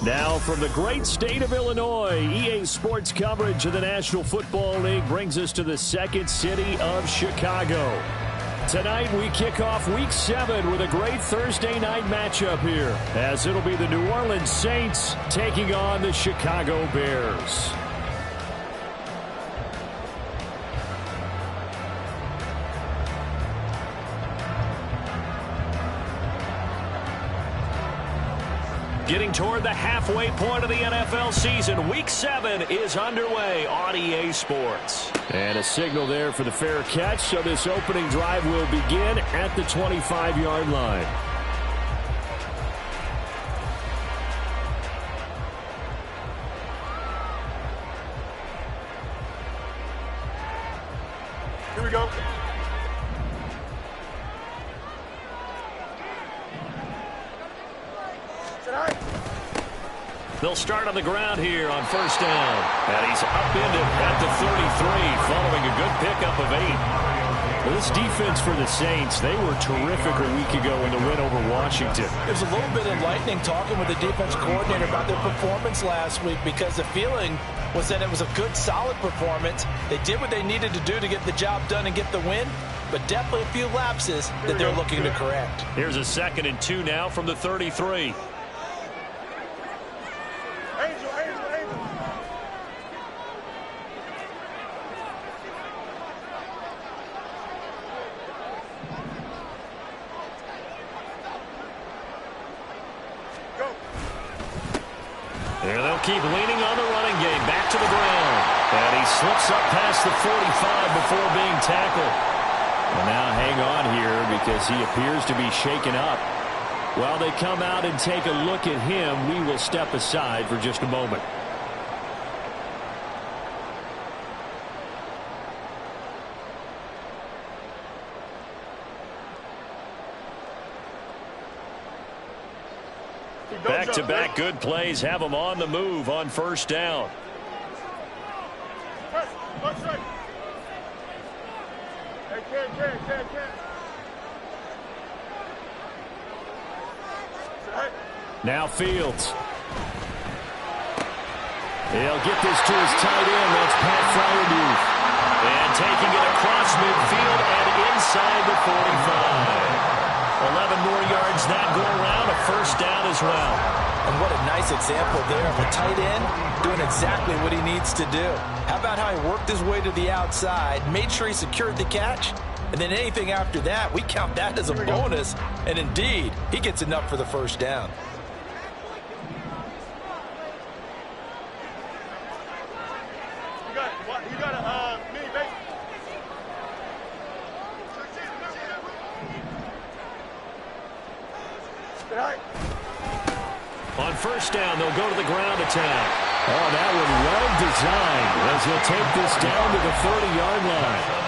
Now from the great state of Illinois, EA Sports coverage of the National Football League brings us to the second city of Chicago. Tonight we kick off Week 7 with a great Thursday night matchup here, as it'll be the New Orleans Saints taking on the Chicago Bears. Getting toward the halfway point of the NFL season, Week 7 is underway on EA Sports. And a signal there for the fair catch, so this opening drive will begin at the 25-yard line. Here we go. They'll start on the ground here on first down. And he's upended at the 33 following a good pickup of 8. Well, this defense for the Saints, they were terrific a week ago in the win over Washington. It was a little bit enlightening talking with the defense coordinator about their performance last week, because the feeling was that it was a good, solid performance. They did what they needed to do to get the job done and get the win, but definitely a few lapses that they're looking to correct. Here's a 2nd and 2 now from the 33. And they'll keep leaning on the running game. Back to the ground. And he slips up past the 45 before being tackled. And now hang on here because he appears to be shaken up. While they come out and take a look at him, we will step aside for just a moment. Back-to-back good plays have them on the move on first down. Now Fields. He'll get this to his tight end. That's Pat Freiermuth. And taking it across midfield and inside the 45. 11 more yards that go around, a first down as well. And what a nice example there of a tight end doing exactly what he needs to do. How about how he worked his way to the outside, made sure he secured the catch, and then anything after that, we count that as a bonus. And indeed, he gets enough for the first down. On first down, they'll go to the ground attack. Oh, that one well designed as he'll take this down to the 30-yard line.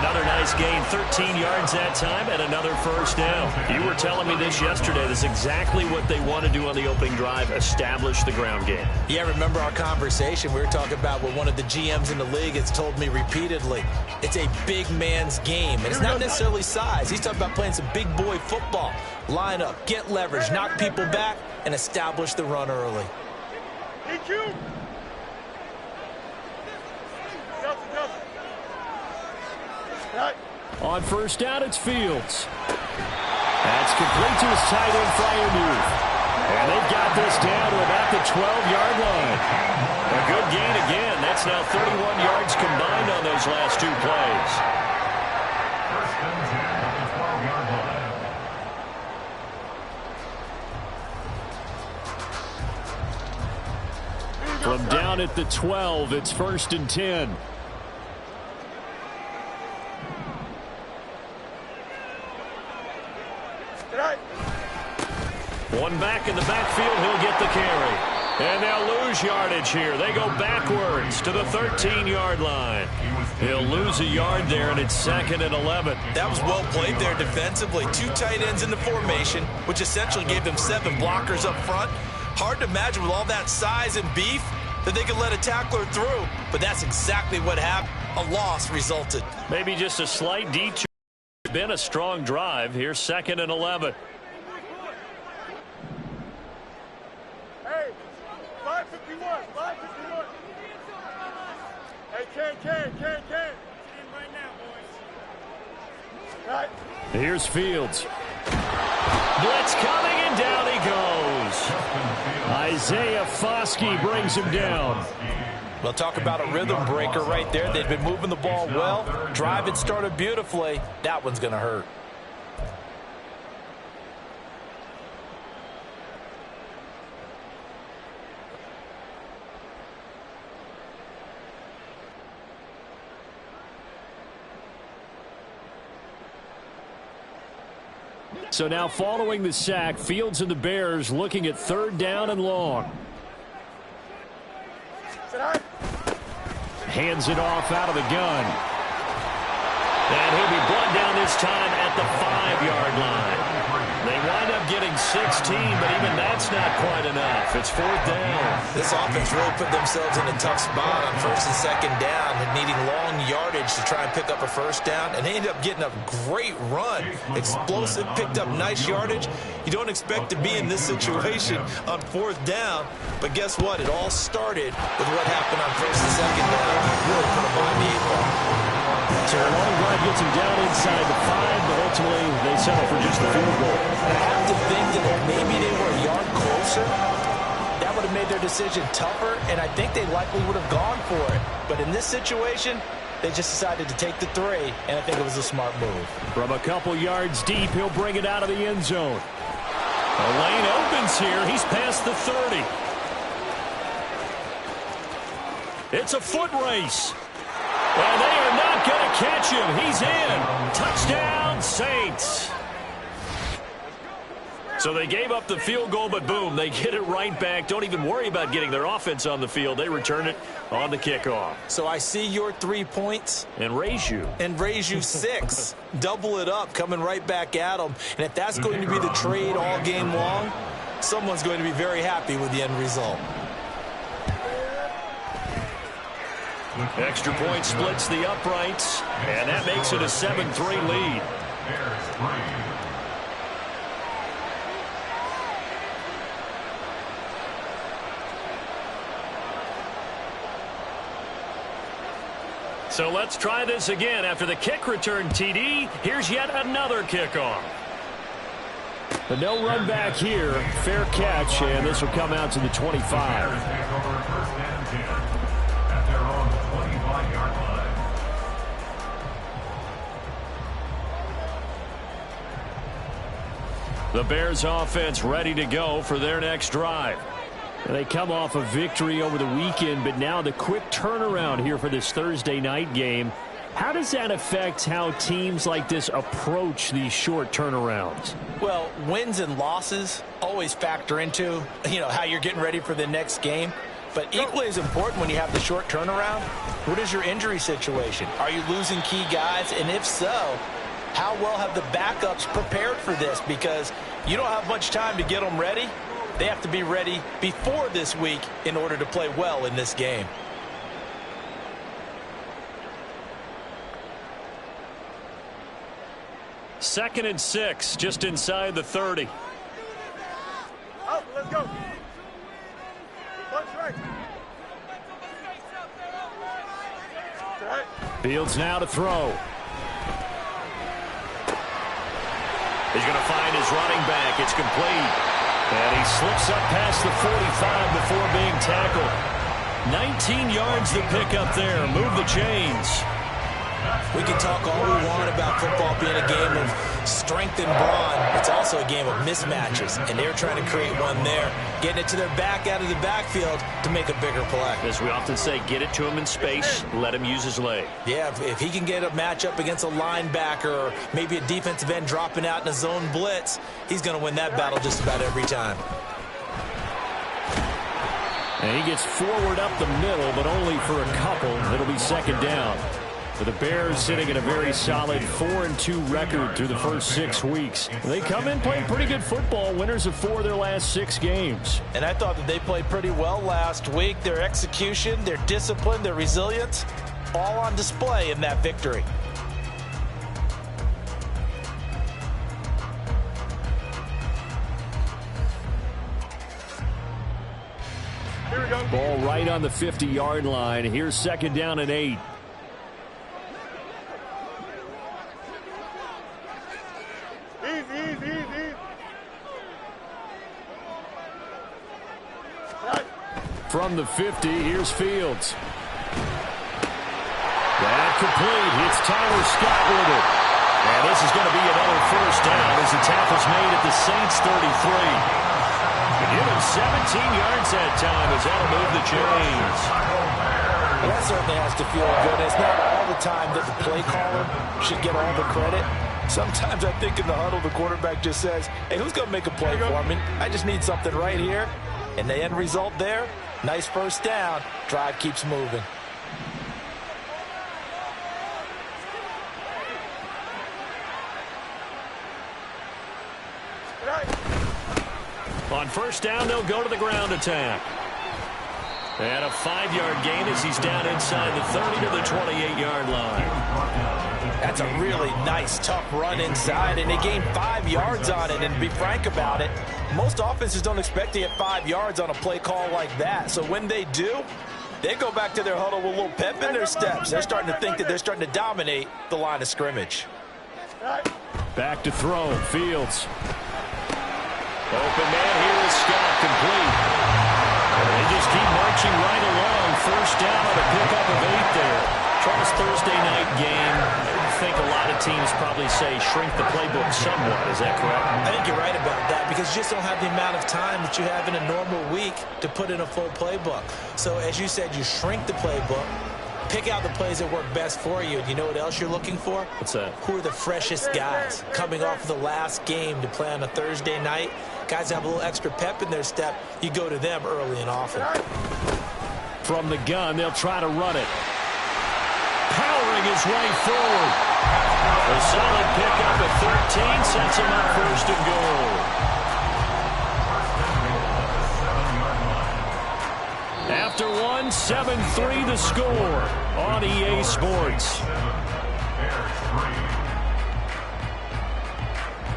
Another nice gain, 13 yards that time, and another first down. You were telling me this yesterday. This is exactly what they want to do on the opening drive, establish the ground game. Yeah, remember our conversation. We were talking about what one of the GMs in the league has told me repeatedly. It's a big man's game, and it's not necessarily size. He's talking about playing some big boy football. Line up, get leverage, knock people back, and establish the run early. On first down, it's Fields. That's complete to his tight end, Freiermuth. And they've got this down to about the 12-yard line. A good gain again. That's now 31 yards combined on those last two plays. From down at the 12, it's 1st and 10. One back in the backfield, he'll get the carry. And they'll lose yardage here. They go backwards to the 13-yard line. He'll lose a yard there, and it's 2nd and 11. That was well played there defensively. Two tight ends in the formation, which essentially gave them 7 blockers up front. Hard to imagine with all that size and beef that they could let a tackler through, but that's exactly what happened. A loss resulted. Maybe just a slight detour. It's been a strong drive. Here's 2nd and 11. Hey, 551, 551. Hey, Ken. In right now, boys. Right. Here's Fields. Blitz coming, and down he goes. Isaiah Foskey brings him down. Well, talk about a rhythm breaker right there. They've been moving the ball well. Drive had started beautifully. That one's going to hurt. So now following the sack, Fields and the Bears looking at 3rd down and long. Hands it off out of the gun. And he'll be brought down this time at the 5-yard line. They wind up getting 16, but even that's not quite enough. It's 4th down. This offense really put themselves in a tough spot on 1st and 2nd down and needing long yardage to try and pick up a 1st down. And they ended up getting a great run. Explosive, picked up nice yardage. You don't expect to be in this situation on 4th down. But guess what? It all started with what happened on 1st and 2nd down. Really put them on the 8 ball. So a long drive gets him down inside the 5, but ultimately they settle for just the field goal. I have to think that if maybe they were a yard closer, that would have made their decision tougher, and I think they likely would have gone for it. But in this situation, they just decided to take the 3, and I think it was a smart move. From a couple yards deep, he'll bring it out of the end zone. The lane opens here. He's past the 30. It's a foot race. And they are not going to catch him. He's in. Touchdown, Saints. So they gave up the field goal, but boom, they get it right back. Don't even worry about getting their offense on the field. They return it on the kickoff. So I see your 3 points. And raise you. 6. Double it up, coming right back at them. And if that's going to be the trade all game long, someone's going to be very happy with the end result. Extra point splits the uprights, and that makes it a 7-3 lead. So let's try this again. After the kick return TD, here's yet another kickoff. The no run back here, fair catch, and this will come out to the 25. The Bears offense ready to go for their next drive. And they come off a victory over the weekend, but now the quick turnaround here for this Thursday night game. How does that affect how teams like this approach these short turnarounds? Well, wins and losses always factor into, how you're getting ready for the next game. But equally as important when you have the short turnaround, what is your injury situation? Are you losing key guys? And if so, how well have the backups prepared for this? Because you don't have much time to get them ready. They have to be ready before this week in order to play well in this game. Second and 6, just inside the 30. Oh, let's go. Punch right. Fields now to throw. He's going to find his running back. It's complete. And he slips up past the 45 before being tackled. 19 yards to pick up there. Move the chains. We can talk all we want about football being a game of strength and brawn. It's also a game of mismatches, and they're trying to create one there, getting it to their back out of the backfield to make a bigger play. As we often say, get it to him in space, let him use his leg. Yeah, if he can get a matchup against a linebacker or maybe a defensive end dropping out in a zone blitz, he's going to win that battle just about every time. And he gets forward up the middle, but only for a couple. It'll be second down. The Bears sitting at a very solid 4-2 record through the first 6 weeks. They come in playing pretty good football, winners of 4 of their last 6 games. And I thought that they played pretty well last week. Their execution, their discipline, their resilience, all on display in that victory. Here we go. Ball right on the 50-yard line. Here's 2nd down and 8. From the 50, here's Fields. That complete. It's Tyler Scott with it. And this is going to be another first down as the tackle's made at the Saints 33. Give him 17 yards that time as that'll move the chains. Well, that certainly has to feel good. It's not all the time that the play caller should get all the credit. Sometimes I think in the huddle, the quarterback just says, hey, who's going to make a play for me? I just need something right here. And the end result there, nice first down. Drive keeps moving. On first down, they'll go to the ground attack. And a 5-yard gain as he's down inside the 30 to the 28-yard line. That's a really nice, tough run inside, and they gained 5 yards on it. And to be frank about it, most offenses don't expect to get 5 yards on a play call like that. So when they do, they go back to their huddle with a little pep in their steps. They're starting to think that they're starting to dominate the line of scrimmage. Back to throw. Fields. Open man here is Scott, complete. They just keep marching right along. First down on a pickup of 8 there. Trump's Thursday night game. I think a lot of teams probably say shrink the playbook somewhat. Is that correct? I think you're right about that because you just don't have the amount of time that you have in a normal week to put in a full playbook. So as you said, you shrink the playbook. Pick out the plays that work best for you. And you know what else you're looking for? What's that? Who are the freshest guys coming off of the last game to play on a Thursday night? Guys have a little extra pep in their step. You go to them early and often. From the gun, they'll try to run it. Powering his way forward. A solid pickup at 13 sets him up first and goal. After one, 7-3 the score on EA Sports.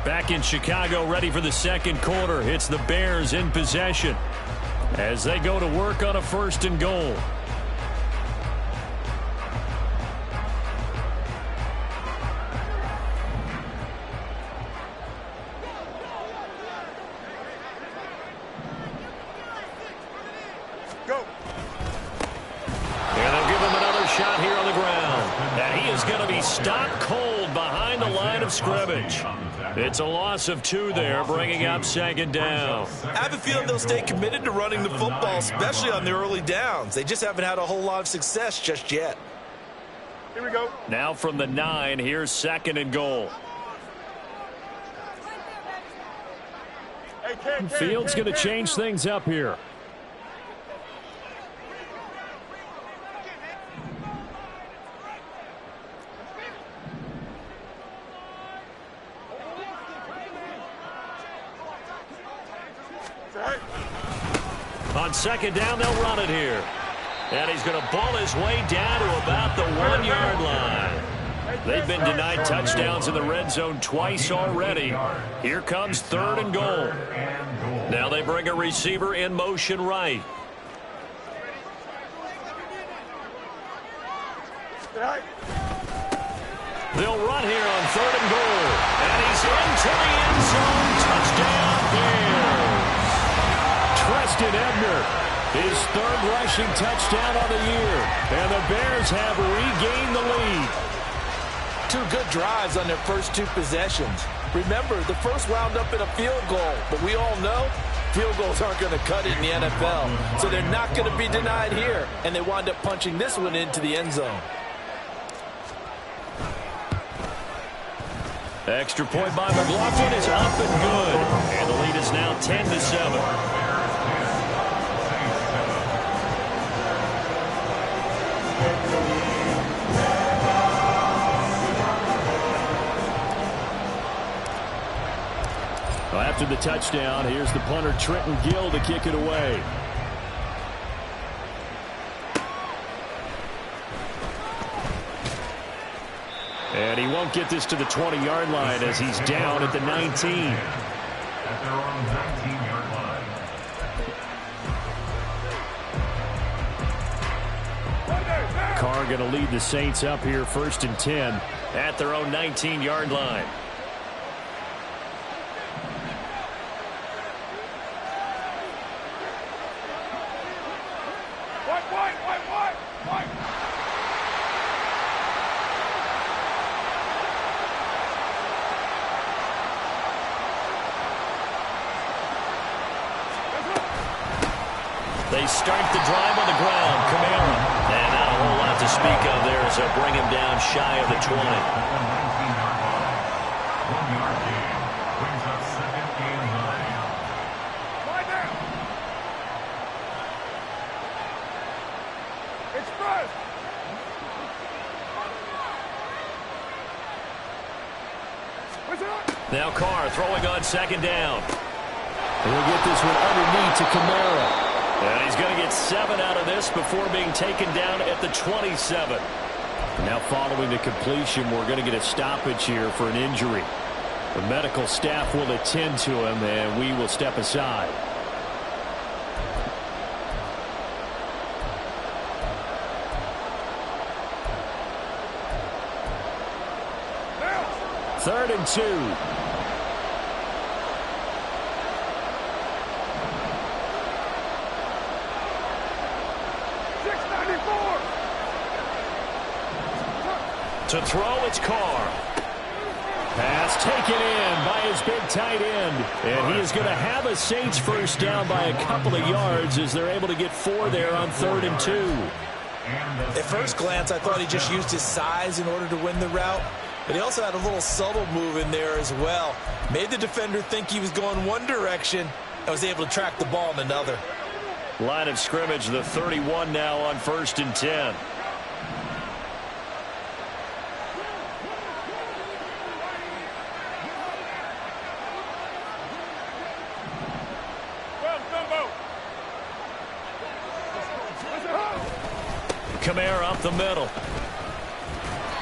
Back in Chicago, ready for the second quarter. It's the Bears in possession as they go to work on a 1st and goal. Go. And they'll give him another shot here on the ground. And he is going to be stopped cold behind the line of scrimmage. It's a loss of 2 there, bringing up 2nd down. I have a feeling they'll stay committed to running the football, especially on the early downs. They just haven't had a whole lot of success just yet. Here we go. Now from the 9, here's 2nd and goal. Hey, Fields going to change things up here. On 2nd down, they'll run it here. And he's going to ball his way down to about the 1-yard line. They've been denied touchdowns in the red zone twice already. Here comes 3rd and goal. Now they bring a receiver in motion right. They'll run here on 3rd and goal. And he's into the end zone. Touchdown, Bears. Preston Ebner, his 3rd rushing touchdown on the year. And the Bears have regained the lead. 2 good drives on their first 2 possessions. Remember, the first wound up in a field goal, but we all know field goals aren't going to cut it in the NFL. So they're not going to be denied here, and they wind up punching this one into the end zone. Extra point by McLaughlin is up and good. And the lead is now 10-7. After the touchdown, here's the punter, Trenton Gill, to kick it away. And he won't get this to the 20-yard line as he's down at the 19. At their own 19-yard line. Carr going to lead the Saints up here 1st and 10 at their own 19-yard line. They start the drive on the ground. Kamara. And not a whole lot to speak of there as they'll bring him down shy of the 20. 1-yard gain brings up 2nd and 9. Right there. Express. Now Carr throwing on 2nd down. We'll get this one underneath to Kamara. And he's going to get 7 out of this before being taken down at the 27. Now following the completion, we're going to get a stoppage here for an injury. The medical staff will attend to him, and we will step aside. Third and 2. To throw, it's Carr. Pass taken in by his big tight end. And he is going to have a Saints first down by a couple of yards as they're able to get 4 there on 3rd and 2. At first glance, I thought he just used his size in order to win the route. But he also had a little subtle move in there as well. Made the defender think he was going one direction and was able to track the ball in another. Line of scrimmage, the 31 now on 1st and 10. Kamara up the middle.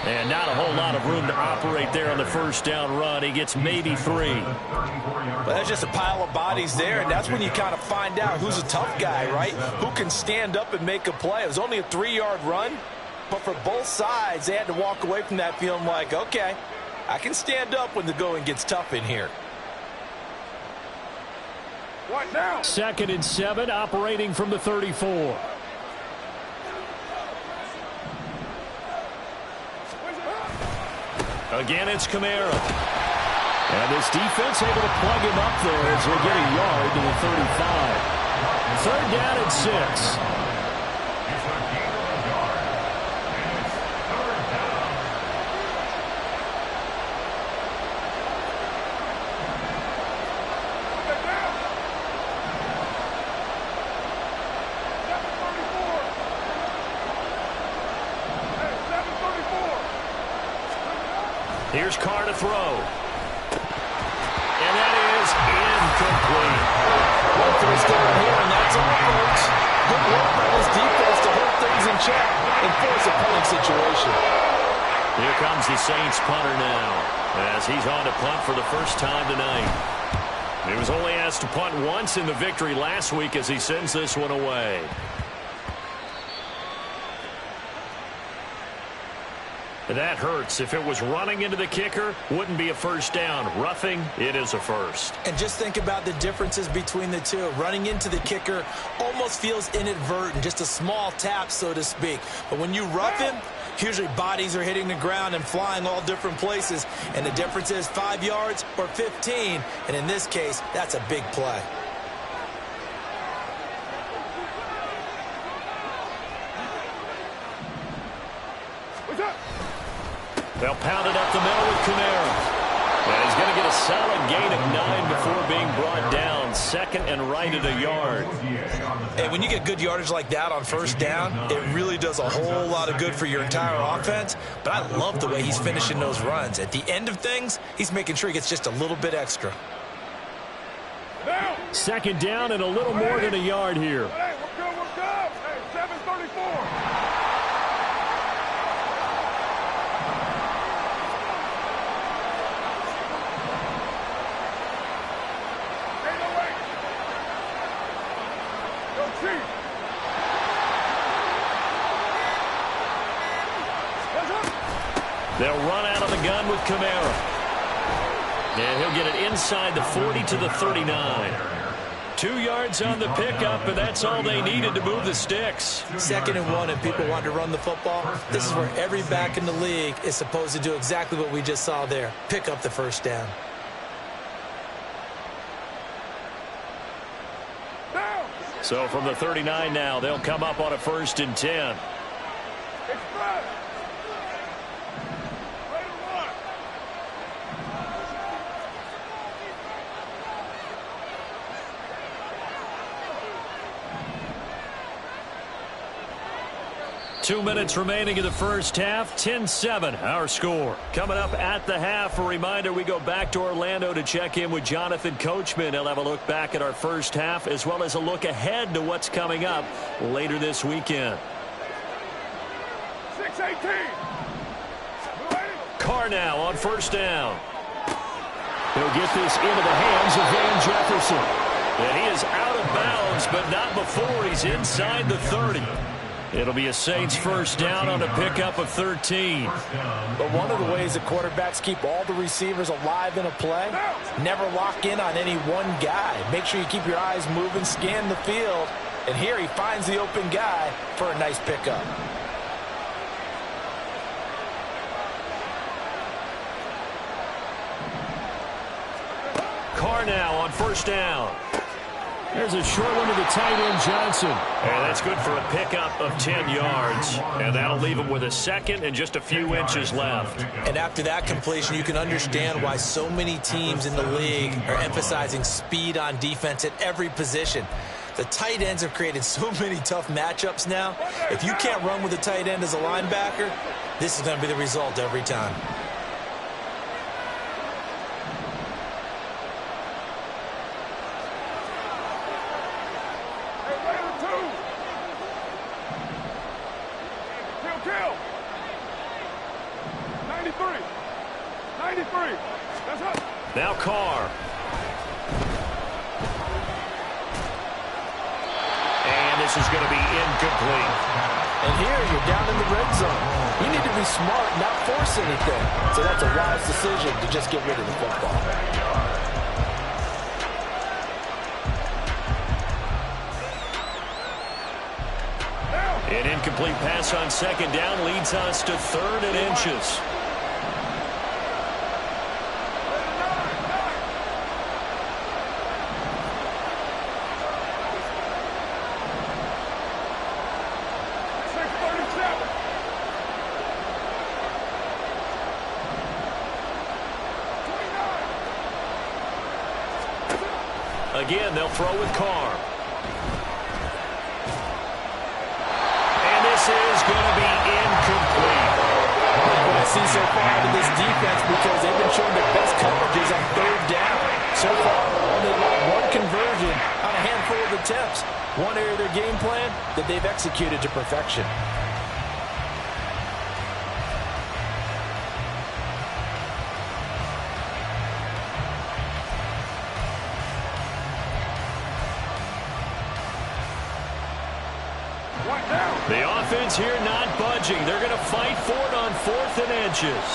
And not a whole lot of room to operate there on the first down run. He gets maybe 3. Well, that's just a pile of bodies there, and that's when you kind of find out who's a tough guy, right? Who can stand up and make a play. It was only a 3-yard run, but for both sides, they had to walk away from that feeling like, okay, I can stand up when the going gets tough in here. What now? 2nd and 7, operating from the 34. Again, it's Kamara. And this defense able to plug him up there as they get a yard to the 35. 3rd down and 6. Here's Carr to throw. And that is incomplete. Well, first down here, and that's all, folks. Good work by this defense to hold things in check and force a punting situation. Here comes the Saints punter now, as he's on to punt for the first time tonight. He was only asked to punt once in the victory last week as he sends this one away. That hurts. If it was running into the kicker, wouldn't be a first down. Roughing, it is a first. And just think about the differences between the two. Running into the kicker almost feels inadvertent, just a small tap, so to speak. But when you rough him, usually bodies are hitting the ground and flying all different places. And the difference is 5 yards or 15. And in this case, that's a big play. They'll pound it up the middle with Kamara. And he's going to get a solid gain of 9 before being brought down. 2nd and right at a yard. And when you get good yardage like that on first down, it really does a whole lot of good for your entire offense. But I love the way he's finishing those runs. At the end of things, he's making sure he gets just a little bit extra. Second down and a little more than a yard here. Hey, we're good, we're good. Hey, 7:34. They'll run out of the gun with Kamara. And he'll get it inside the 40 to the 39. 2 yards on the pickup, and that's all they needed to move the sticks. 2nd and 1, and people want to run the football. This is where every back in the league is supposed to do exactly what we just saw there. Pick up the first down. So from the 39 now, they'll come up on a 1st and 10. Express. 2 minutes remaining in the first half. 10-7, our score. Coming up at the half, a reminder we go back to Orlando to check in with Jonathan Coachman. He'll have a look back at our first half as well as a look ahead to what's coming up later this weekend. 6:18. Carr now on 1st down. He'll get this into the hands of Van Jefferson. And he is out of bounds, but not before he's inside the 30. It'll be a Saints 1st down on a pickup of 13. But one of the ways that quarterbacks keep all the receivers alive in a play, never lock in on any one guy. Make sure you keep your eyes moving, scan the field. And here he finds the open guy for a nice pickup. Carr now on 1st down. There's a short one to the tight end, Johnson. And that's good for a pickup of 10 yards. And that'll leave him with a 2nd and just a few inches left. And after that completion, you can understand why so many teams in the league are emphasizing speed on defense at every position. The tight ends have created so many tough matchups now. If you can't run with a tight end as a linebacker, this is going to be the result every time. Now Carr. And this is going to be incomplete. And here you're down in the red zone. You need to be smart, not force anything. So that's a wise decision to just get rid of the football. An incomplete pass on 2nd down leads us to 3rd and inches. Again, they'll throw with Carr. And this is going to be incomplete. What I see so far out of this defense, because they've been showing their best coverages on 3rd down. So far, only one conversion on a handful of attempts. One area of their game plan that they've executed to perfection. The offense here not budging. They're going to fight for it on 4th and inches.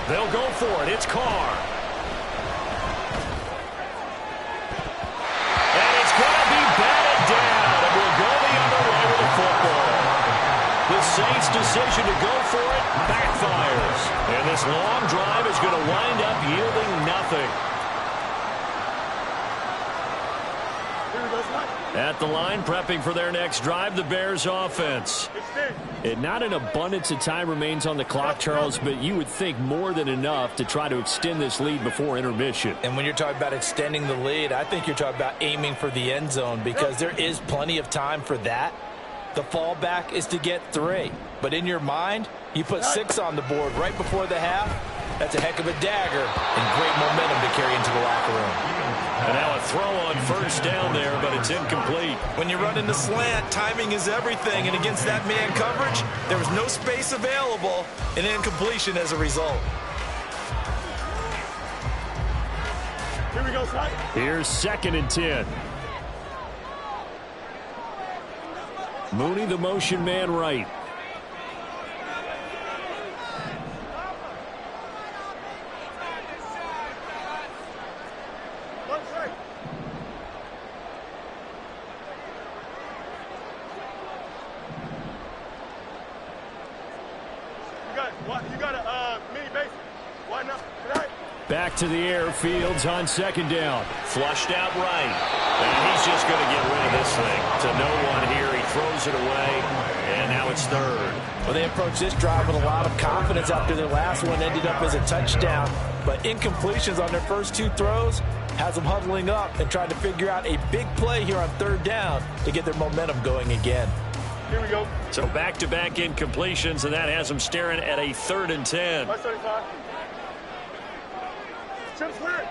They'll go for it. It's Carr. And it's going to be batted down. And we'll go the other way with the football. The Saints' decision to go for it backfires. And this long drive is going to wind up yielding nothing. At the line, prepping for their next drive, the Bears offense. And not an abundance of time remains on the clock, Charles, but you would think more than enough to try to extend this lead before intermission. And when you're talking about extending the lead, I think you're talking about aiming for the end zone because there is plenty of time for that. The fallback is to get 3. But in your mind, you put 6 on the board right before the half. That's a heck of a dagger and great momentum to carry into the locker room. And now a throw on first down there, but it's incomplete. When you run into slant, timing is everything. And against that man coverage, there was no space available, and incompletion as a result. Here we go, son. Here's 2nd and 10. Mooney, the motion man right. You got a mini base. Why not? Back to the air, Fields on 2nd down. Flushed out right. And he's just going to get rid of this thing. To no one here. He throws it away. And now it's 3rd. Well, they approached this drive with a lot of confidence after their last one ended up as a touchdown. But incompletions on their first 2 throws has them huddling up and trying to figure out a big play here on 3rd down to get their momentum going again. Here we go. So back-to-back incompletions, and that has them staring at a 3rd and 10. 35. Chip's clear.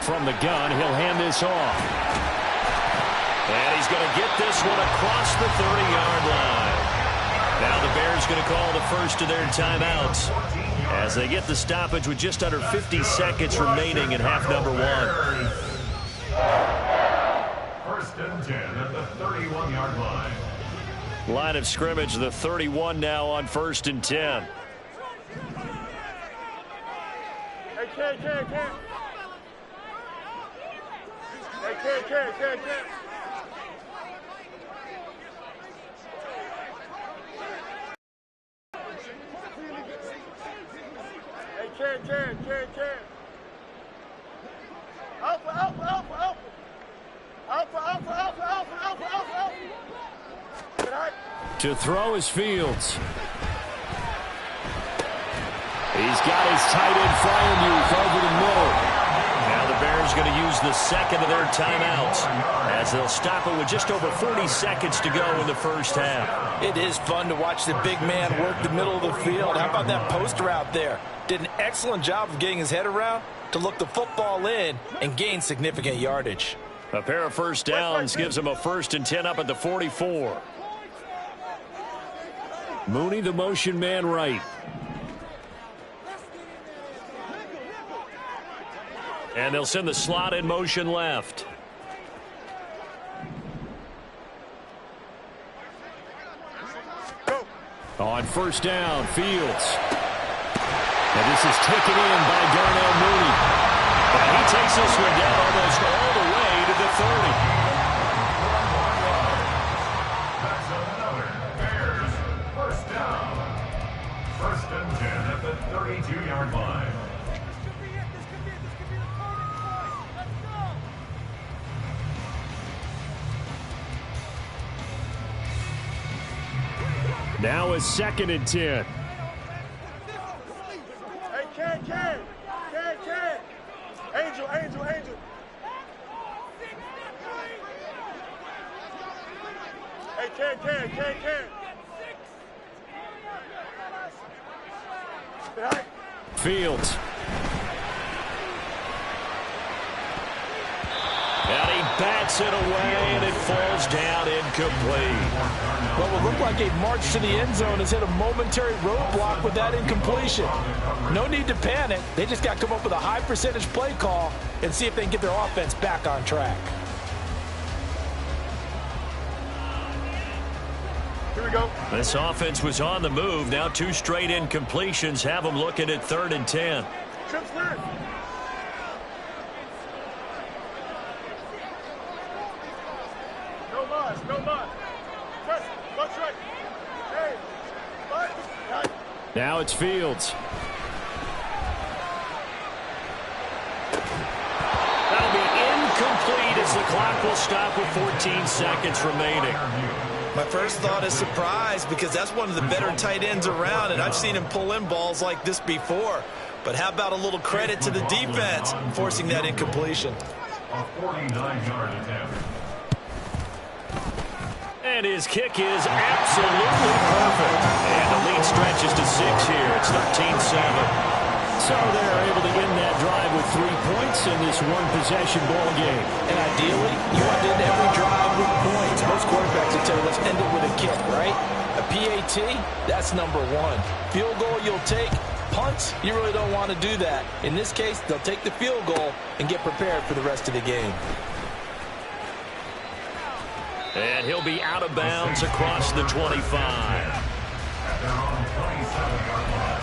From the gun, he'll hand this off. And he's going to get this one across the 30-yard line. Now the Bears going to call the first of their timeouts as they get the stoppage with just under 50 seconds remaining in half number 1. 1st and 10 at the 31-yard line. Line of scrimmage, the 31 now on 1st and 10. Hey, Ken. Hey, Ken. Ken. Alpha. To throw is Fields. He's got his tight end Freiermuth over the middle. Now the Bears going to use the 2nd of their timeouts as they'll stop it with just over 40 seconds to go in the first half. It is fun to watch the big man work the middle of the field. How about that post route there? Did an excellent job of getting his head around to look the football in and gain significant yardage. A pair of first downs gives him a 1st and 10 up at the 44. Mooney, the motion man right. And they'll send the slot in motion left. On 1st down, Fields. And this is taken in by Darnell Mooney. And he takes this one down almost all the way to the 30. That's another Bears 1st down. 1st and 10 at the 32-yard line. Now a 2nd and 10. Hey, Ken. Angel. Hey, Ken. Fields. And he bats it away, and it falls down incomplete. What will look like a march to the end zone has hit a momentary roadblock with that incompletion. No need to panic. They just got to come up with a high percentage play call and see if they can get their offense back on track. Here we go. This offense was on the move. Now 2 straight incompletions have them looking at 3rd and 10. Chip's clear. No mas. Press. Butt right. Hey. Butt. Now it's Fields. That'll be incomplete as the clock will stop with 14 seconds remaining. My first thought is surprise because that's one of the better tight ends around, and I've seen him pull in balls like this before. But how about a little credit to the defense forcing that incompletion? A 49-yard attempt. And his kick is absolutely perfect. And the lead stretches to 6 here. It's 13-7. So they're able to end that drive with 3 points in this one-possession ball game. And ideally, you want to end every drive with points. Most quarterbacks will tell you, let's end it with a kick, right? A PAT, that's number 1. Field goal you'll take. Punts, you really don't want to do that. In this case, they'll take the field goal and get prepared for the rest of the game. And he'll be out of bounds across the 25. At their own 27-yard line.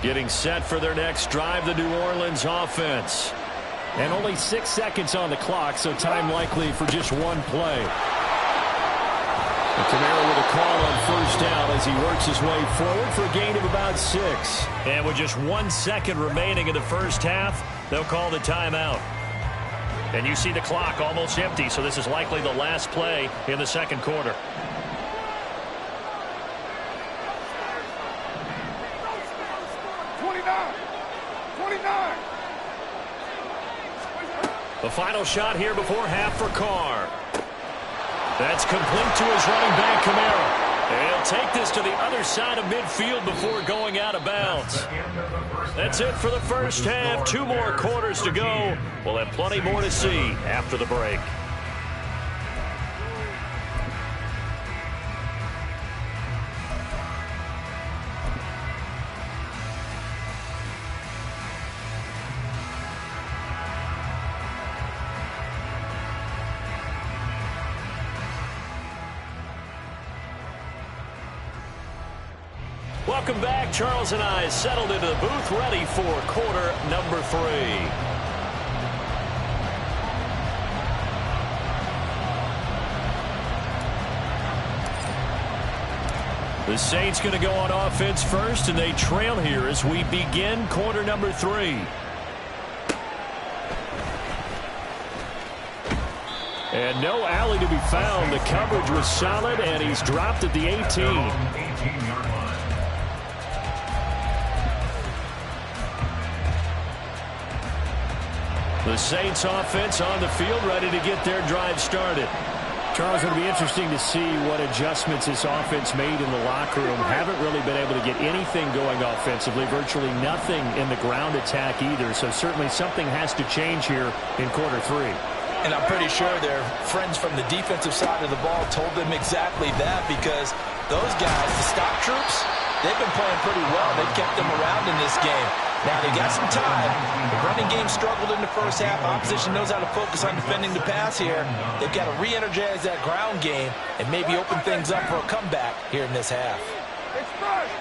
Getting set for their next drive, the New Orleans offense. And only 6 seconds on the clock, so time likely for just one play. And Kamara with a call on first down as he works his way forward for a gain of about 6. And with just 1 second remaining in the first half, they'll call the timeout. And you see the clock almost empty, so this is likely the last play in the second quarter. The final shot here before half for Carr. That's complete to his running back, Kamara. And he'll take this to the other side of midfield before going out of bounds. That's it for the first half. 2 more quarters to go. We'll have plenty more to see after the break. Welcome back. Charles and I settled into the booth, ready for quarter number 3. The Saints going to go on offense first, and they trail here as we begin quarter number 3. And no alley to be found. The coverage was solid, and he's dropped at the 18. 18-yard line. The Saints offense on the field, ready to get their drive started. Charles, it'll be interesting to see what adjustments this offense made in the locker room. Haven't really been able to get anything going offensively, virtually nothing in the ground attack either. So certainly something has to change here in quarter 3. And I'm pretty sure their friends from the defensive side of the ball told them exactly that, because those guys, the stock troops, they've been playing pretty well. They've kept them around in this game. Now, they got some time. The running game struggled in the first half. Opposition knows how to focus on defending the pass here. They've got to re-energize that ground game and maybe open things up for a comeback here in this half. Express!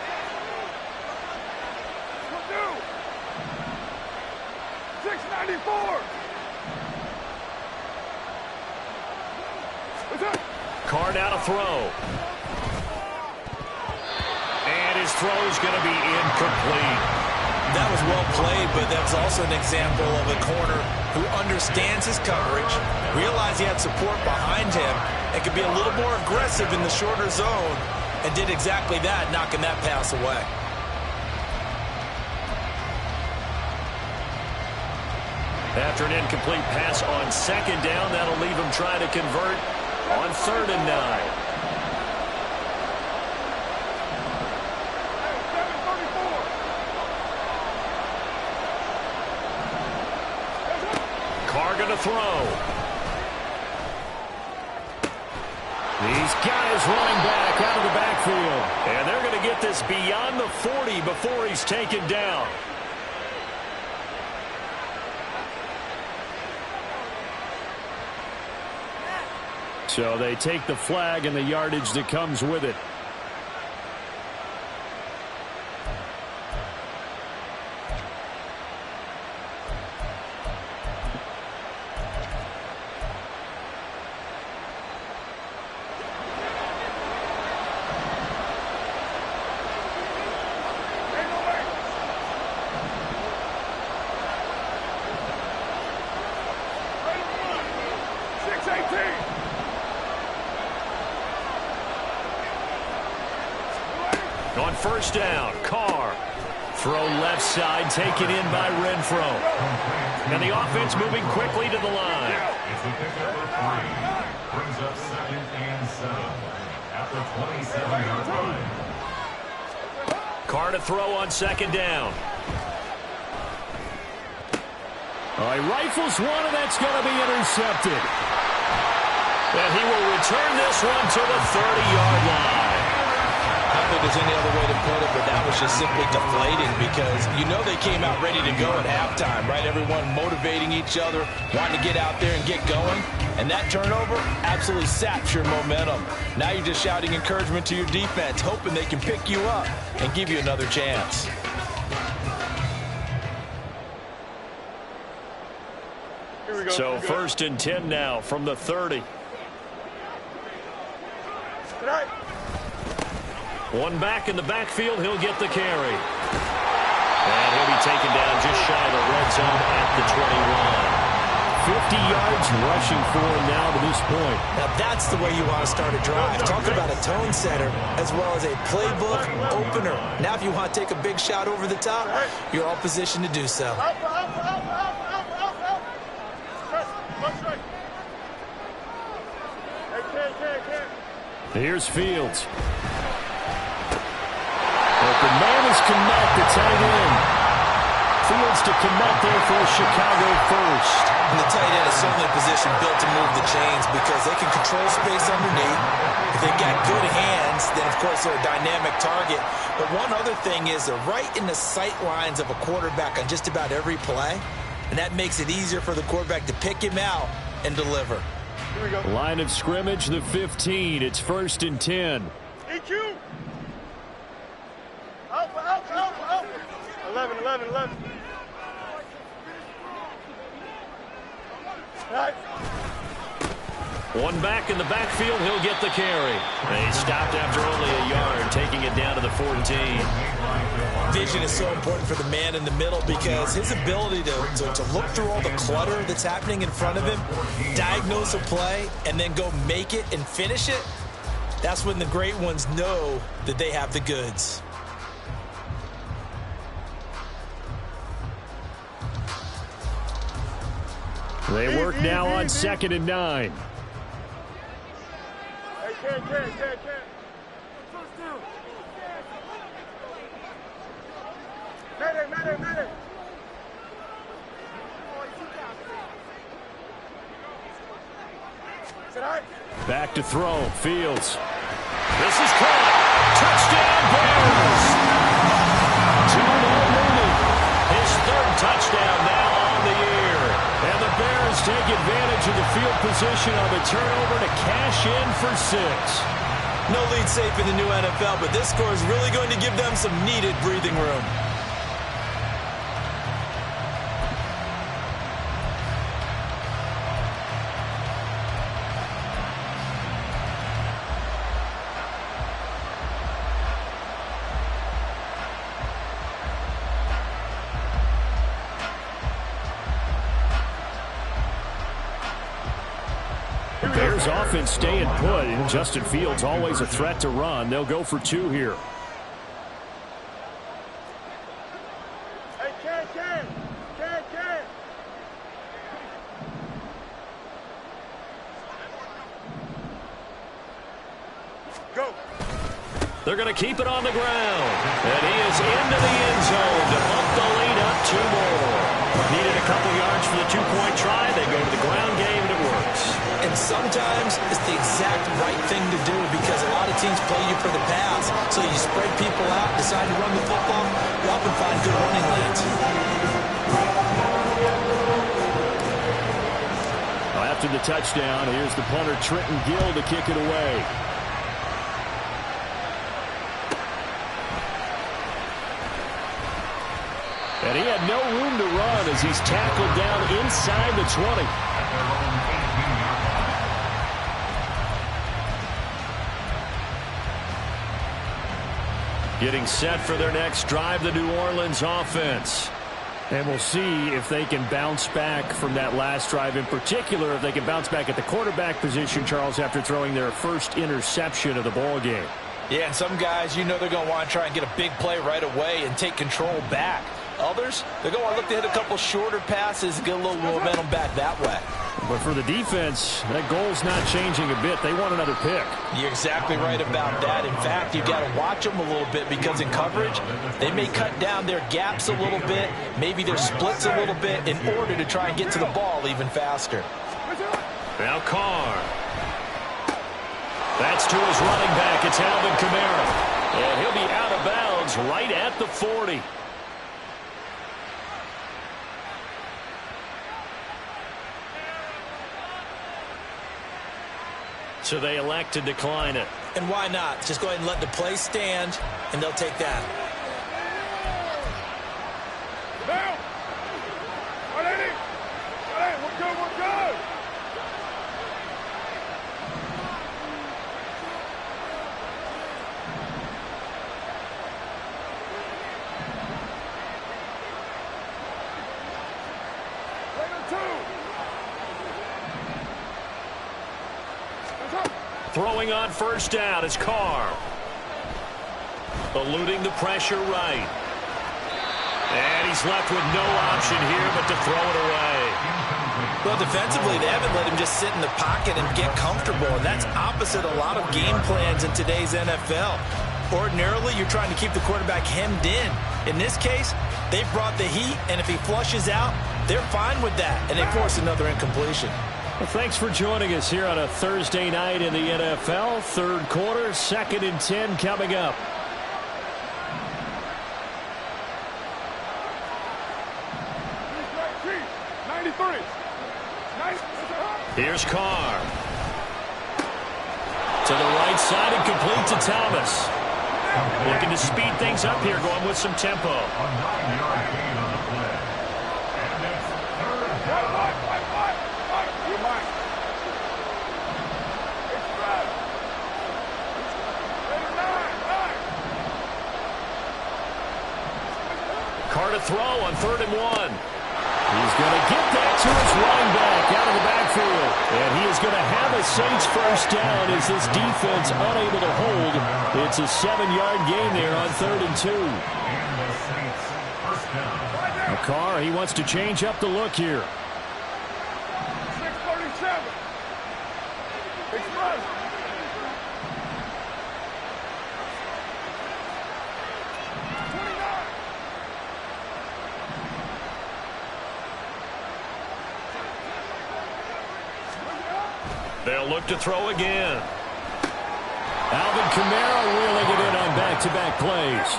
We'll do! 694! Carr down a throw. And his throw's going to be incomplete. That was well played, but that's also an example of a corner who understands his coverage, realized he had support behind him, and could be a little more aggressive in the shorter zone, and did exactly that, knocking that pass away. After an incomplete pass on second down, that'll leave him trying to convert on 3rd and 9. Going to throw. These guys running back out of the backfield. And they're going to get this beyond the 40 before he's taken down. So they take the flag and the yardage that comes with it. On first down, Carr. Throw left side, taken in by Renfro. And the offense moving quickly to the line. It's a pickup of 3. Brings up 2nd and 7 at the 27-yard line. Carr to throw on 2nd down. All right, rifles one, and that's going to be intercepted. And he will return this one to the 30-yard line. I don't think there's any other way to put it, but that was just simply deflating because you know they came out ready to go at halftime, right? Everyone motivating each other, wanting to get out there and get going. And that turnover absolutely saps your momentum. Now you're just shouting encouragement to your defense, hoping they can pick you up and give you another chance. Here we go. So 1st and 10 now from the 30. Tonight. One back in the backfield, he'll get the carry. And he'll be taken down just shy of the red zone at the 21. 50 yards rushing for him now to this point. Now that's the way you want to start a drive. Talk about a tone setter as well as a playbook opener. Now if you want to take a big shot over the top, you're all positioned to do so. Here's Fields. Open man is Kmet, the tight end. Fields to Kmet there for a Chicago first. And the tight end is certainly a position built to move the chains because they can control space underneath. If they've got good hands, then of course they're a dynamic target. But one other thing is they're right in the sight lines of a quarterback on just about every play. And that makes it easier for the quarterback to pick him out and deliver. Here we go. Line of scrimmage, the 15. It's 1st and 10. EQ. Out. 11. Right. One back in the backfield, he'll get the carry. They stopped after only a yard, taking it down to the 14. Vision is so important for the man in the middle because his ability to look through all the clutter that's happening in front of him, diagnose a play, and then go make it and finish it, that's when the great ones know that they have the goods. They work now on 2nd and 9. Hey, can. Mayday. Tonight. Back to throw. Fields. This is caught. Touchdown, Bears. 2-0 Mooney. His 3rd touchdown now on the year. And the Bears take advantage of the field position on the turnover to cash in for 6. No lead safe in the new NFL, but this score is really going to give them some needed breathing room. Bears offense staying put. Justin Fields always a threat to run. They'll go for 2 here. Hey, can. Go. They're going to keep it on the ground. And he is into the end zone to bump the lead up 2 more. Needed a couple yards for the 2-point try. They go to the ground game, and it works. And sometimes it's the exact right thing to do because a lot of teams play you for the pass. So you spread people out, decide to run the football, you often find good running lanes. After the touchdown, here's the punter Trenton Gill to kick it away. And he had no room to run as he's tackled down inside the 20. Getting set for their next drive, the New Orleans offense. And we'll see if they can bounce back from that last drive. In particular, if they can bounce back at the quarterback position, Charles, after throwing their first interception of the ball game. Yeah, and some guys, they're going to want to try and get a big play right away and take control back. Others, they're going to look to hit a couple shorter passes and get a little momentum back that way. But for the defense, that goal's not changing a bit. They want another pick. You're exactly right about that. In fact, you've got to watch them a little bit because in coverage, they may cut down their gaps a little bit, maybe their splits a little bit in order to try and get to the ball even faster. Now Carr. That's to his running back. It's Alvin Kamara. And he'll be out of bounds right at the 40. So they elect to decline it. And why not? Just go ahead and let the play stand, and they'll take that. Now! We're good, we're good! Throwing on first down is Carr. Eluding the pressure right. And he's left with no option here but to throw it away. Well, defensively, they haven't let him just sit in the pocket and get comfortable, and that's opposite a lot of game plans in today's NFL. Ordinarily, you're trying to keep the quarterback hemmed in. In this case, they've brought the heat, and if he flushes out, they're fine with that, and they force another incompletion. Well, thanks for joining us here on a Thursday night in the NFL. Third quarter, 2nd and 10 coming up. Here's Carr. To the right side and complete to Thomas. Looking to speed things up here, going with some tempo. A 9-yard gain on the play. And it's third down. Carr to throw on 3rd and 1. He's going to get that to his running back out of the backfield. And he is going to have a Saints first down as this defense unable to hold. It's a 7-yard gain there on 3rd and 2. And the Saints first down. Now Carr, he wants to change up the look here. 637. Express. They'll look to throw again. Alvin Kamara wheeling it in on back-to-back plays.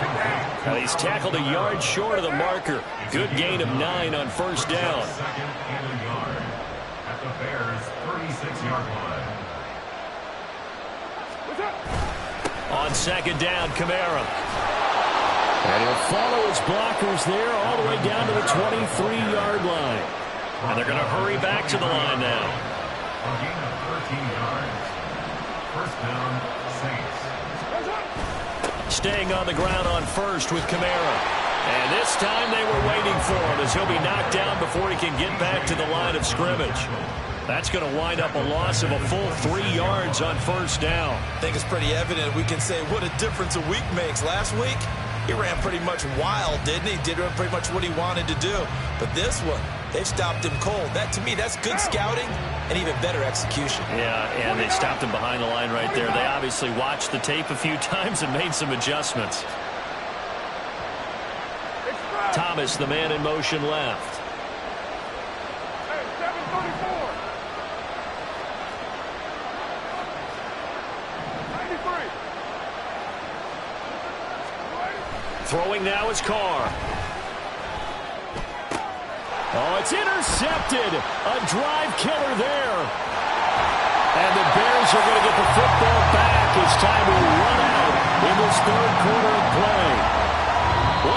Now he's tackled a yard short of the marker. Good gain of 9 on first down. Second and a yard at the Bears' 36-yard line. On 2nd down, Kamara. And he'll follow his blockers there all the way down to the 23-yard line. And they're going to hurry back to the line now. A gain of 13 yards. First down, Saints. Staying on the ground on first with Kamara. And this time they were waiting for him as he'll be knocked down before he can get back to the line of scrimmage. That's going to wind up a loss of a full 3 yards on first down. I think it's pretty evident. We can say what a difference a week makes. Last week, he ran pretty much wild, didn't he? Did pretty much what he wanted to do. But this one, they've stopped him cold. That, to me, that's good scouting and even better execution. Yeah, and they stopped him behind the line right there. They obviously watched the tape a few times and made some adjustments. Thomas, the man in motion left. Throwing now is Carr. Oh, it's intercepted. A drive killer there. And the Bears are going to get the football back as time will run out in this third quarter of play.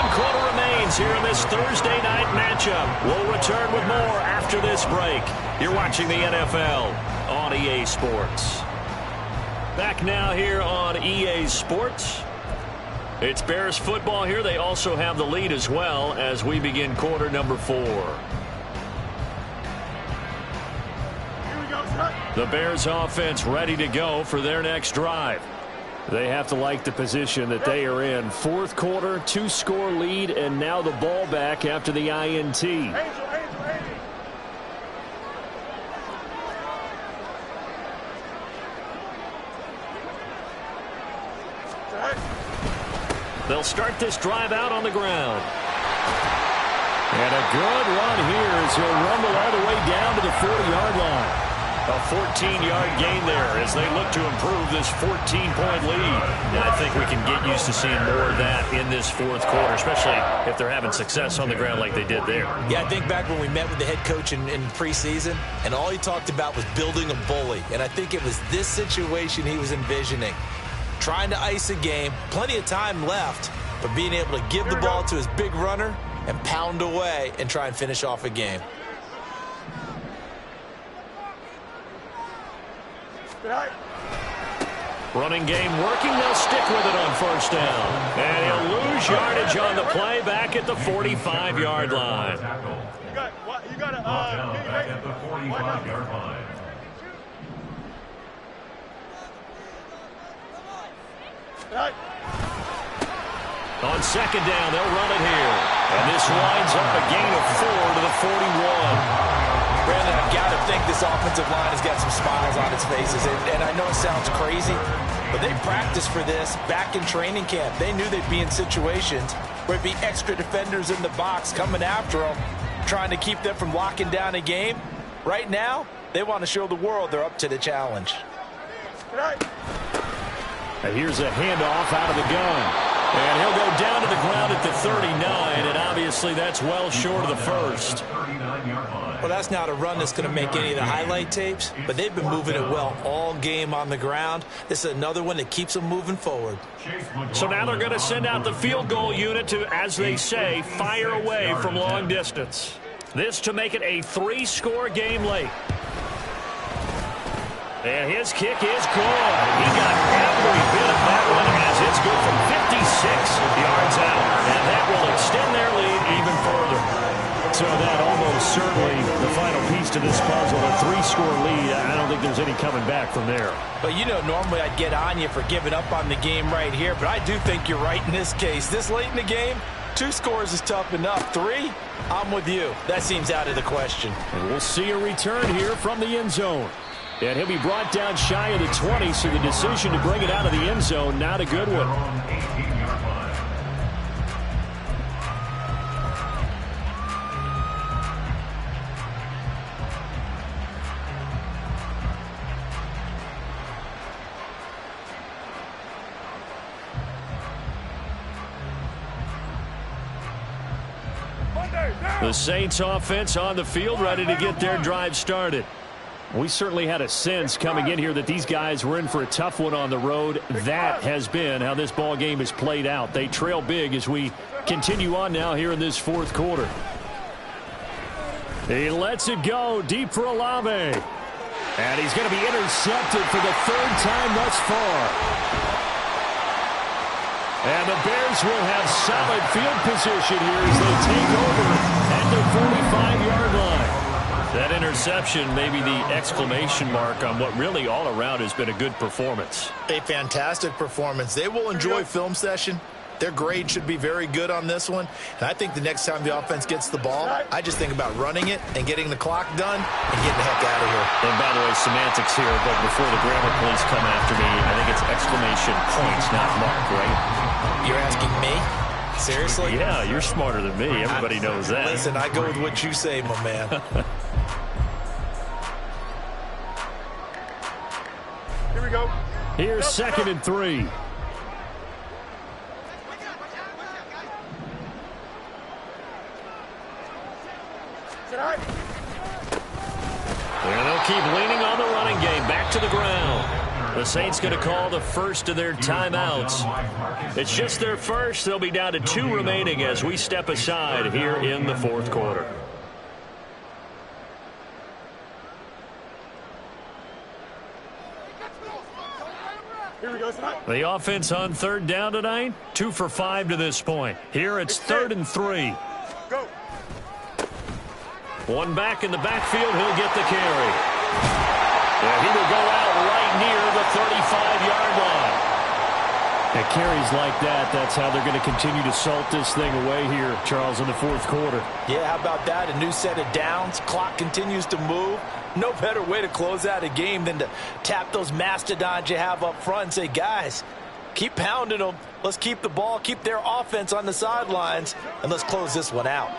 1 quarter remains here in this Thursday night matchup. We'll return with more after this break. You're watching the NFL on EA Sports. Back now here on EA Sports. It's Bears football here. They also have the lead as well as we begin quarter number 4. The Bears offense ready to go for their next drive. They have to like the position that they are in. Fourth quarter, 2-score lead, and now the ball back after the INT. They'll start this drive out on the ground. And a good run here as he'll rumble all the way down to the 40-yard line. A 14-yard gain there as they look to improve this 14-point lead. And I think we can get used to seeing more of that in this fourth quarter, especially if they're having success on the ground like they did there. Yeah, I think back when we met with the head coach in preseason, and all he talked about was building a bully. And I think it was this situation he was envisioning. Trying to ice a game, plenty of time left, but being able to give the ball to his big runner and pound away and try and finish off a game. Running game working. They'll stick with it on first down. And he'll lose yardage on the play back at the 45-yard line. You got to back at the 45-yard line. On second down, they'll run it here. And this winds up a gain of 4 to the 41. Brandon, I've got to think this offensive line has got some smiles on its faces. And I know it sounds crazy, but they practiced for this back in training camp. They knew they'd be in situations where it'd be extra defenders in the box coming after them, trying to keep them from locking down a game. Right now, they want to show the world they're up to the challenge. And here's a handoff out of the gun. And he'll go down to the ground at the 39, and obviously that's well short of the first. Well, that's not a run that's going to make any of the highlight tapes, but they've been moving it well all game on the ground. This is another one that keeps them moving forward. So now they're going to send out the field goal unit to, as they say, fire away from long distance. This to make it a 3-score game late. And his kick is good. He got every bit of that one as it's good from 56 yards out. And that will extend their lead even further. So that almost certainly the final piece to this puzzle, a 3-score lead. I don't think there's any coming back from there. But you know, normally I'd get on you for giving up on the game right here, but I do think you're right in this case. This late in the game, 2 scores is tough enough. 3, I'm with you. That seems out of the question. And we'll see a return here from the end zone. And he'll be brought down shy of the 20, so the decision to bring it out of the end zone, not a good one. The Saints offense on the field, ready to get their drive started. We certainly had a sense coming in here that these guys were in for a tough one on the road. That has been how this ball game has played out. They trail big as we continue on now here in this fourth quarter. He lets it go deep for Olave. And he's going to be intercepted for the 3rd time thus far. And the Bears will have solid field position here as they take over at the 45-yard line. That interception may be the exclamation mark on what really all around has been a good performance. A fantastic performance. They will enjoy film session. Their grade should be very good on this one. And I think the next time the offense gets the ball, I just think about running it and getting the clock done and getting the heck out of here. And by the way, semantics here, but before the grammar police come after me, I think it's exclamation points, not mark, right? You're asking me? Seriously? Yeah, you're smarter than me. Everybody knows that. Listen, I go with what you say, my man. Here we go. Here's 2nd and 3. And they'll keep leaning on the running game. Back to the ground. The Saints going to call the first of their timeouts. It's just their first. They'll be down to 2 remaining as we step aside here in the fourth quarter. Here we go, son. The offense on third down tonight, 2 for 5 to this point. Here it's 3rd and 3. Go. One back in the backfield, he'll get the carry. And he will go out right near the 35-yard line. At carries like that, that's how they're going to continue to salt this thing away here, Charles, in the fourth quarter. Yeah, how about that? A new set of downs. Clock continues to move. No better way to close out a game than to tap those mastodons you have up front and say, guys, keep pounding them. Let's keep the ball, keep their offense on the sidelines, and let's close this one out.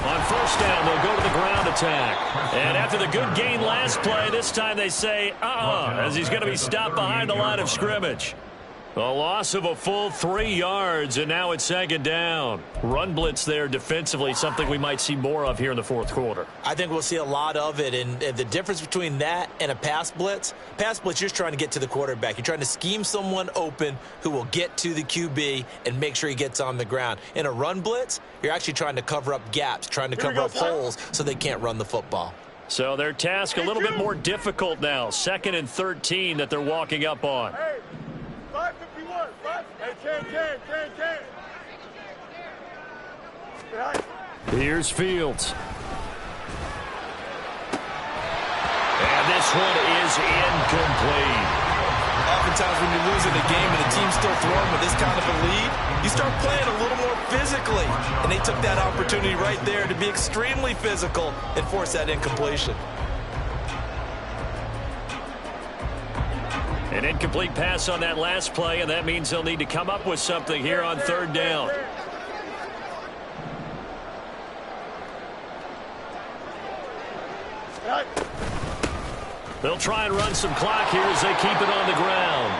On first down, they'll go to the ground attack. And after the good gain last play, this time they say, as he's going to be stopped behind the line of scrimmage. A loss of a full 3 yards, and now it's 2nd down. Run blitz there defensively, something we might see more of here in the fourth quarter. I think we'll see a lot of it, and the difference between that and a pass blitz, you're just trying to get to the quarterback. You're trying to scheme someone open who will get to the QB and make sure he gets on the ground. In a run blitz, you're actually trying to cover up gaps, trying to cover up holes so they can't run the football. So their task a little bit more difficult now. 2nd and 13 that they're walking up on. Hey, 551. Hey, can. Here's Fields. And this one is incomplete. Oftentimes when you're losing a game and the team's still throwing with this kind of a lead, you start playing a little more physically. And they took that opportunity right there to be extremely physical and force that incompletion. An incomplete pass on that last play, and that means they'll need to come up with something here on 3rd down. They'll try and run some clock here as they keep it on the ground.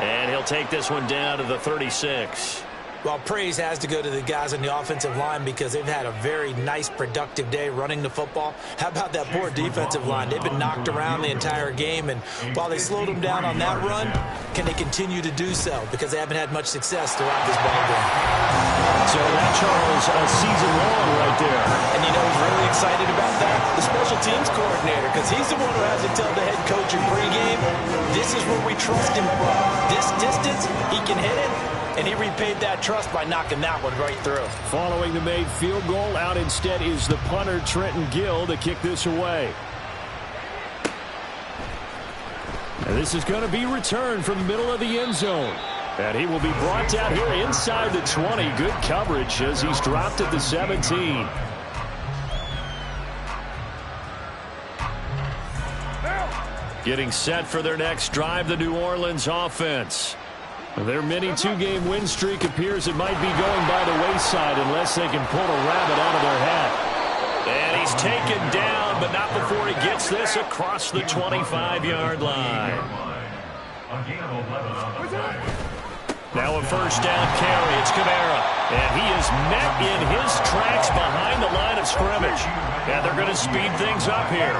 And he'll take this one down to the 36. Well, praise has to go to the guys on the offensive line because they've had a very nice, productive day running the football. How about that poor defensive line? They've been knocked around the entire game, and while they slowed them down on that run, can they continue to do so? Because they haven't had much success throughout this ball game. So that, Charles, a season long right there. And you know who's really excited about that? The special teams coordinator, because he's the one who has to tell the head coach in pregame, this is where we trust him from. This distance, he can hit it. And he repaid that trust by knocking that one right through. Following the made field goal, out instead is the punter, Trenton Gill, to kick this away. And this is going to be returned from the middle of the end zone. And he will be brought down here inside the 20. Good coverage as he's dropped at the 17. Getting set for their next drive, the New Orleans offense. Their mini two-game win streak appears it might be going by the wayside unless they can pull a rabbit out of their hat. And he's taken down, but not before he gets this across the 25-yard line. Now a first down carry. It's Kamara. And he is met in his tracks behind the line of scrimmage. And they're going to speed things up here.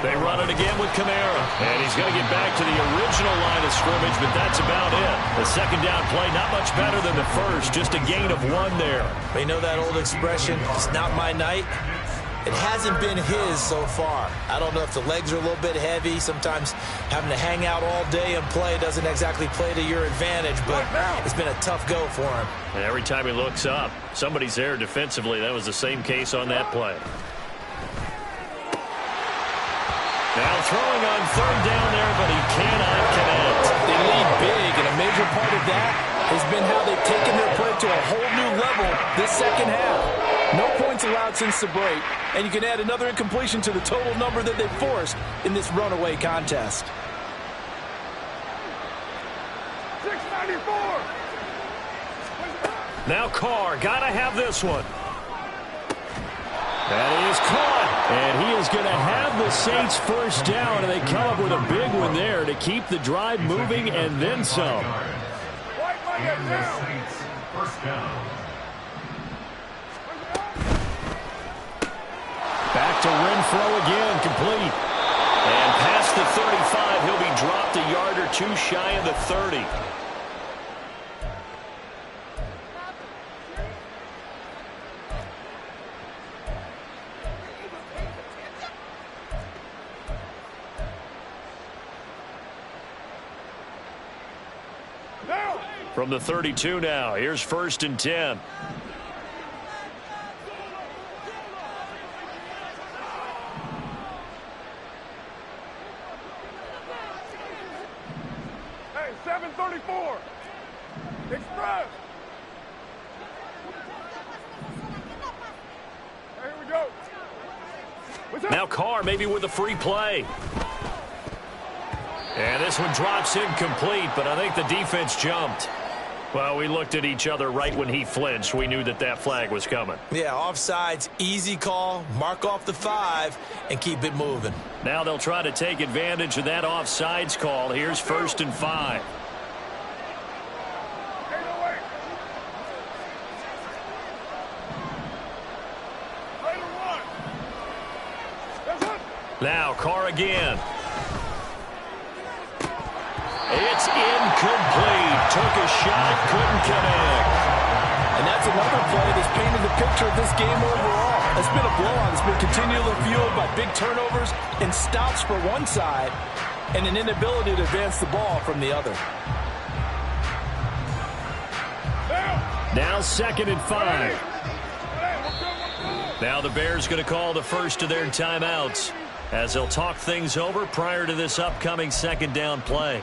They run it again with Kamara. And he's going to get back to the original line of scrimmage, but that's about it. The second down play, not much better than the first. Just a gain of 1 there. They know that old expression, it's not my night. It hasn't been his so far. I don't know if the legs are a little bit heavy. Sometimes having to hang out all day and play doesn't exactly play to your advantage, but it's been a tough go for him. And every time he looks up, somebody's there defensively. That was the same case on that play. Now throwing on third down there, but he cannot connect. They lead big, and a major part of that has been how they've taken their play to a whole new level this second half. No points allowed since the break, and you can add another incompletion to the total number that they've forced in this runaway contest. 694. Now Carr, gotta have this one. That is caught, and he is going to have the Saints first down, and they come up with a big one there to keep the drive moving and then some. Back to Renfro again, complete. And past the 35, he'll be dropped a yard or two shy of the 30. From the 32 now, here's 1st and 10. Hey, 734. Express. Hey, here we go. Now Carr maybe with a free play. And this one drops incomplete, but I think the defense jumped. Well, we looked at each other right when he flinched. We knew that that flag was coming. Yeah, offsides, easy call, mark off the 5, and keep it moving. Now they'll try to take advantage of that offsides call. Here's 1st and 5. Hey, no way. Later one. That's it. Now Carr again. It's incomplete. Took a shot, couldn't connect. And that's another play that's painted the picture of this game overall. It's been a blowout. It's been continually fueled by big turnovers and stops for one side and an inability to advance the ball from the other. Now 2nd and 5. Now the Bears going to call the first of their timeouts as they'll talk things over prior to this upcoming 2nd down play.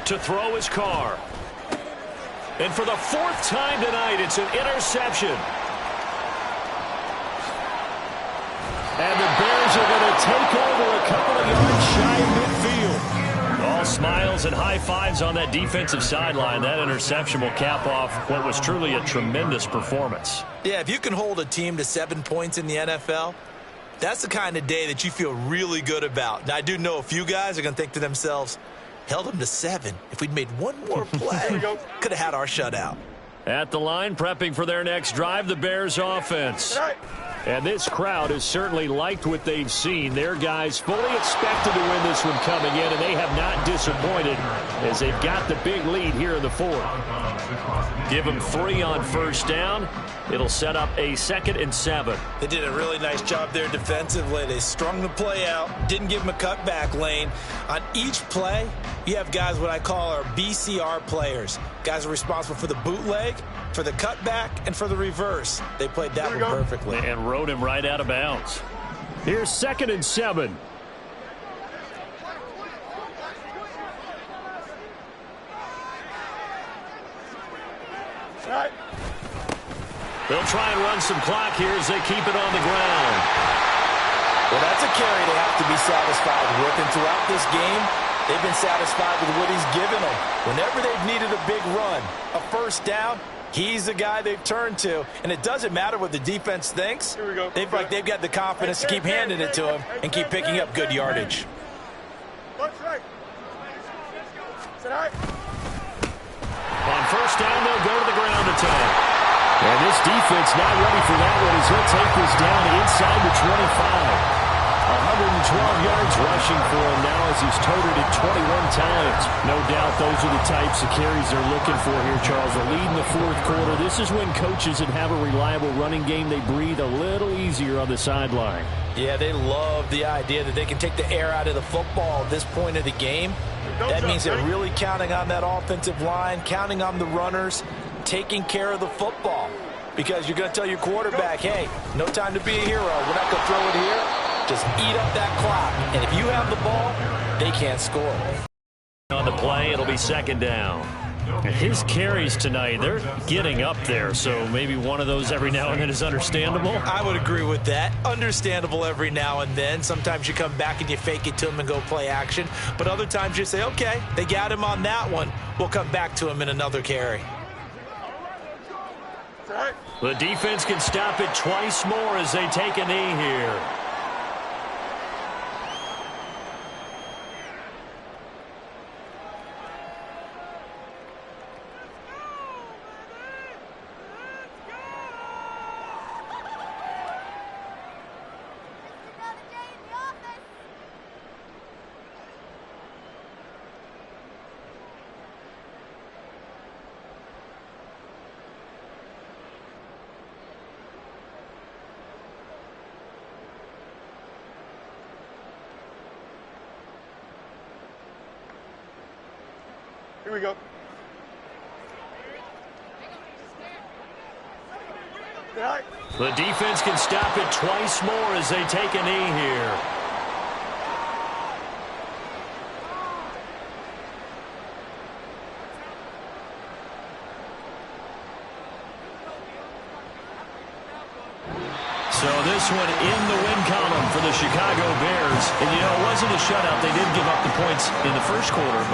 To throw his Carr. And for the 4th time tonight, it's an interception. And the Bears are going to take over a couple of yards shy of midfield. All smiles and high fives on that defensive sideline. That interception will cap off what was truly a tremendous performance. Yeah, if you can hold a team to 7 points in the NFL, that's the kind of day that you feel really good about. Now, I do know a few guys are going to think to themselves, held them to 7. If we'd made one more play, could have had our shutout. At the line, prepping for their next drive, the Bears offense. And this crowd has certainly liked what they've seen. Their guys fully expected to win this one coming in, and they have not disappointed as they've got the big lead here in the 4th. Give them 3 on 1st down. It'll set up a 2nd and 7. They did a really nice job there defensively. They strung the play out, didn't give them a cutback lane. On each play, you have guys what I call our BCR players. Guys are responsible for the bootleg, for the cutback, and for the reverse. They played that one perfectly. And rode him right out of bounds. Here's 2nd and 7. They'll try and run some clock here as they keep it on the ground. Well, that's a carry they have to be satisfied with. And throughout this game, they've been satisfied with what he's given them. Whenever they've needed a big run, a 1st down, he's the guy they've turned to. And it doesn't matter what the defense thinks. Here we go. They've got the confidence to keep handing it to him and keep picking up good yardage. On 1st down, they'll go to the ground attack. And this defense not ready for that one as he'll take this down inside the 25. 112 yards rushing for him now as he's toted it 21 times. No doubt those are the types of carries they're looking for here, Charles. A lead in the 4th quarter. This is when coaches that have a reliable running game, they breathe a little easier on the sideline. Yeah, they love the idea that they can take the air out of the football at this point of the game. That means they're really counting on that offensive line, counting on the runners, taking care of the football. Because you're going to tell your quarterback, hey, no time to be a hero. We're not going to throw it here. Just eat up that clock. And if you have the ball, they can't score. On the play, it'll be 2nd down. His carries tonight, they're getting up there, so maybe one of those every now and then is understandable. I would agree with that. Understandable every now and then. Sometimes you come back and you fake it to him and go play action. But other times you say, okay, they got him on that one. We'll come back to him in another carry. The defense can stop it twice more as they take a knee here. Here we go. All right. The defense can stop it twice more as they take a knee here. So this one in the win column for the Chicago Bears. And, you know, it wasn't a shutout. They did give up the points in the first quarter, but